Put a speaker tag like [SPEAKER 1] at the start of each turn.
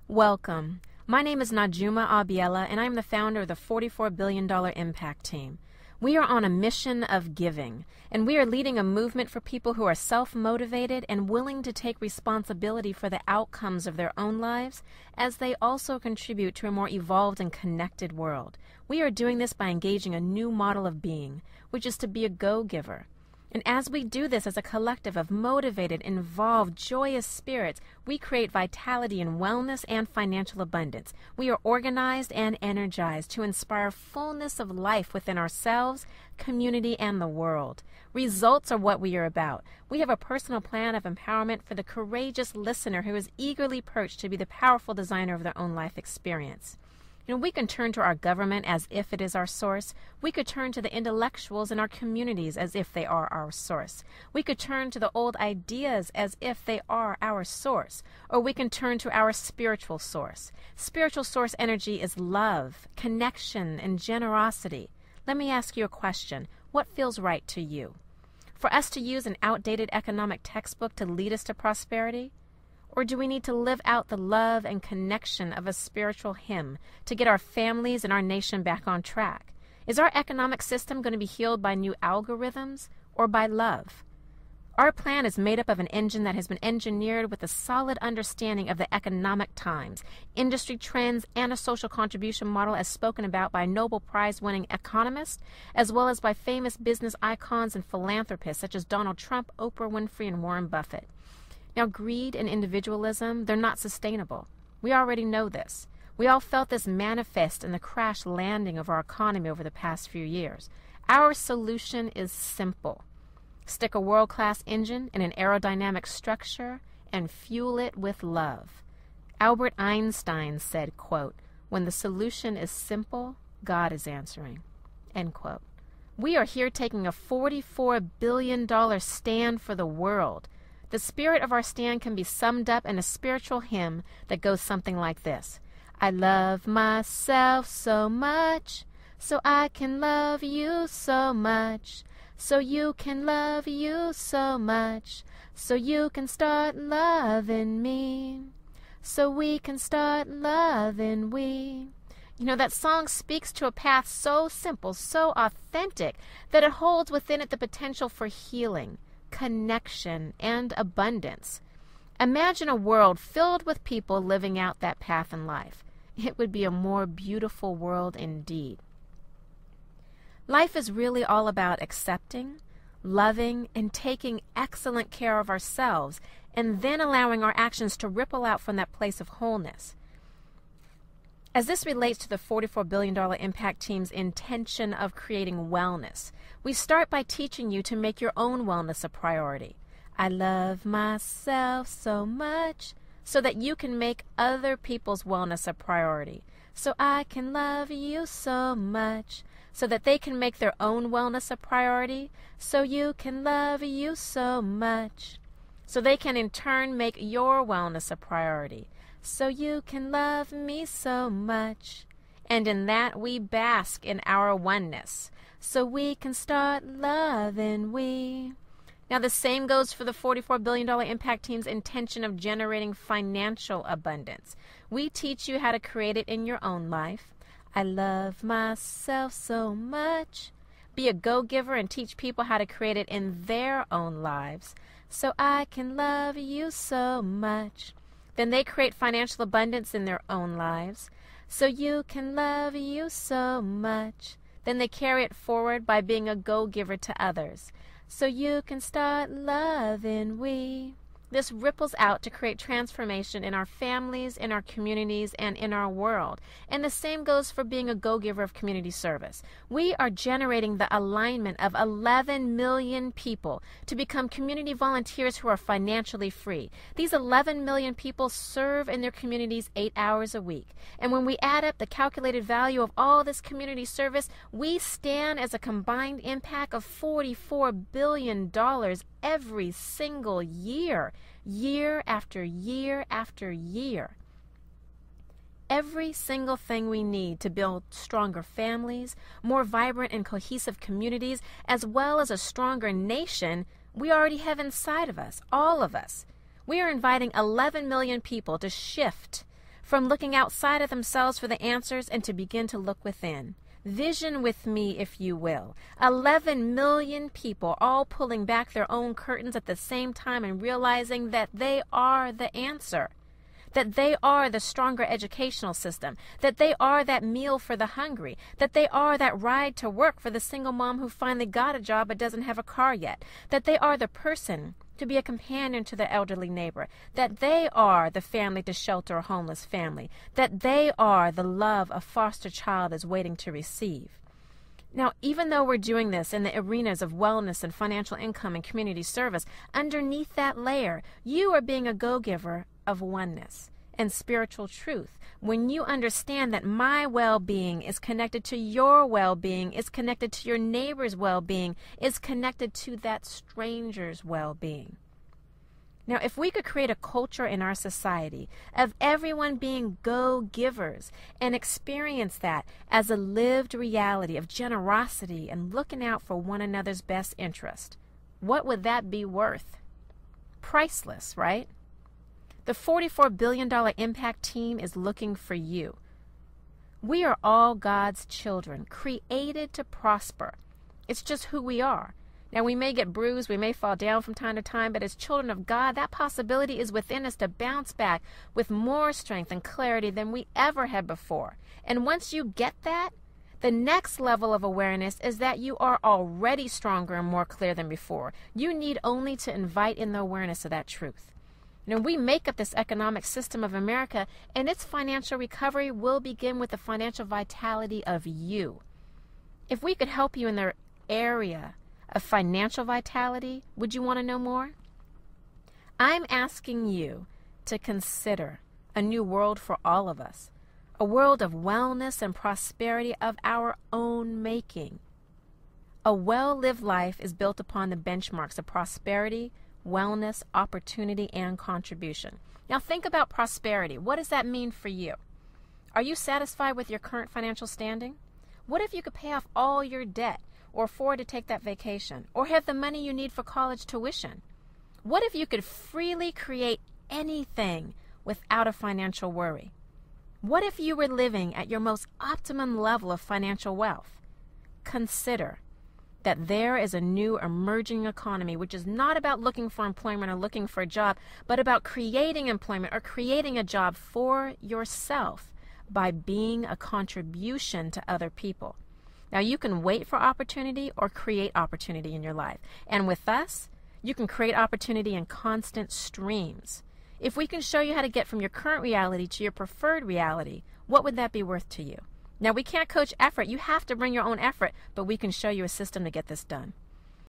[SPEAKER 1] Welcome. My name is Najuma Abiela, and I'm the founder of the $44 billion Impact Team. We are on a mission of giving, and we are leading a movement for people who are self-motivated and willing to take responsibility for the outcomes of their own lives, as they also contribute to a more evolved and connected world. We are doing this by engaging a new model of being, which is to be a go-giver. And as we do this as a collective of motivated, involved, joyous spirits, we create vitality and wellness and financial abundance. We are organized and energized to inspire fullness of life within ourselves, community, and the world. Results are what we are about. We have a personal plan of empowerment for the courageous listener who is eagerly perched to be the powerful designer of their own life experience. We can turn to our government as if it is our source. We could turn to the intellectuals in our communities as if they are our source. We could turn to the old ideas as if they are our source. Or we can turn to our spiritual source. Spiritual source energy is love, connection, and generosity. Let me ask you a question. What feels right to you? For us to use an outdated economic textbook to lead us to prosperity? Or do we need to live out the love and connection of a spiritual hymn to get our families and our nation back on track? Is our economic system going to be healed by new algorithms or by love? Our plan is made up of an engine that has been engineered with a solid understanding of the economic times, industry trends, and a social contribution model as spoken about by Nobel Prize-winning economists, as well as by famous business icons and philanthropists such as Donald Trump, Oprah Winfrey, and Warren Buffett. Now, greed and individualism, they're not sustainable. We already know this. We all felt this manifest in the crash landing of our economy over the past few years. Our solution is simple. Stick a world-class engine in an aerodynamic structure and fuel it with love. Albert Einstein said, quote, "When the solution is simple, God is answering," end quote. We are here taking a $44 billion stand for the world. The spirit of our stand can be summed up in a spiritual hymn that goes something like this. I love myself so much, so I can love you so much, so you can love you so much, so you can start loving me, so we can start loving we. That song speaks to a path so simple, so authentic, that it holds within it the potential for healing, connection, and abundance. Imagine a world filled with people living out that path in life. It would be a more beautiful world indeed. Life is really all about accepting, loving, and taking excellent care of ourselves, and then allowing our actions to ripple out from that place of wholeness. As this relates to the $44 billion Impact Team's intention of creating wellness, we start by teaching you to make your own wellness a priority. I love myself so much, so that you can make other people's wellness a priority. So I can love you so much, so that they can make their own wellness a priority. So you can love you so much, so they can in turn make your wellness a priority. So you can love me so much. And in that we bask in our oneness. So we can start loving we. Now the same goes for the $44 billion Impact Team's intention of generating financial abundance. We teach you how to create it in your own life. I love myself so much. Be a go-giver and teach people how to create it in their own lives. So I can love you so much. Then they create financial abundance in their own lives. So you can love you so much. Then they carry it forward by being a go-giver to others. So you can start loving we. This ripples out to create transformation in our families, in our communities, and in our world. And the same goes for being a go-giver of community service. We are generating the alignment of 11 million people to become community volunteers who are financially free. These 11 million people serve in their communities 8 hours a week. And when we add up the calculated value of all this community service, we stand as a combined impact of $44 billion every single year, year after year after year. Every single thing we need to build stronger families, more vibrant and cohesive communities, as well as a stronger nation, we already have inside of us, all of us. We are inviting 11 million people to shift from looking outside of themselves for the answers and to begin to look within. Vision with me, if you will. 11 million people all pulling back their own curtains at the same time and realizing that they are the answer, that they are the stronger educational system, that they are that meal for the hungry, that they are that ride to work for the single mom who finally got a job but doesn't have a car yet, that they are the person to be a companion to the elderly neighbor, that they are the family to shelter a homeless family, that they are the love a foster child is waiting to receive. Now, even though we're doing this in the arenas of wellness and financial income and community service, underneath that layer, you are being a go-giver of oneness and spiritual truth. When you understand that my well-being is connected to your well-being, is connected to your neighbor's well-being, is connected to that stranger's well-being. Now, if we could create a culture in our society of everyone being go-givers and experience that as a lived reality of generosity and looking out for one another's best interest, what would that be worth? Priceless, right? The $44 billion impact team is looking for you. We are all God's children, created to prosper. It's just who we are. Now, we may get bruised, we may fall down from time to time, but as children of God, that possibility is within us to bounce back with more strength and clarity than we ever had before. And once you get that, the next level of awareness is that you are already stronger and more clear than before. You need only to invite in the awareness of that truth. Now, we make up this economic system of America, and its financial recovery will begin with the financial vitality of you. If we could help you in the area of financial vitality, would you want to know more? I'm asking you to consider a new world for all of us, a world of wellness and prosperity of our own making. A well-lived life is built upon the benchmarks of prosperity, wellness, opportunity, and contribution. Now think about prosperity. What does that mean for you? Are you satisfied with your current financial standing? What if you could pay off all your debt or afford to take that vacation or have the money you need for college tuition? What if you could freely create anything without a financial worry? What if you were living at your most optimum level of financial wealth? Consider that there is a new emerging economy which is not about looking for employment or looking for a job, but about creating employment or creating a job for yourself by being a contribution to other people. Now, you can wait for opportunity or create opportunity in your life. And with us, you can create opportunity in constant streams. If we can show you how to get from your current reality to your preferred reality, what would that be worth to you? Now, we can't coach effort. You have to bring your own effort, but we can show you a system to get this done.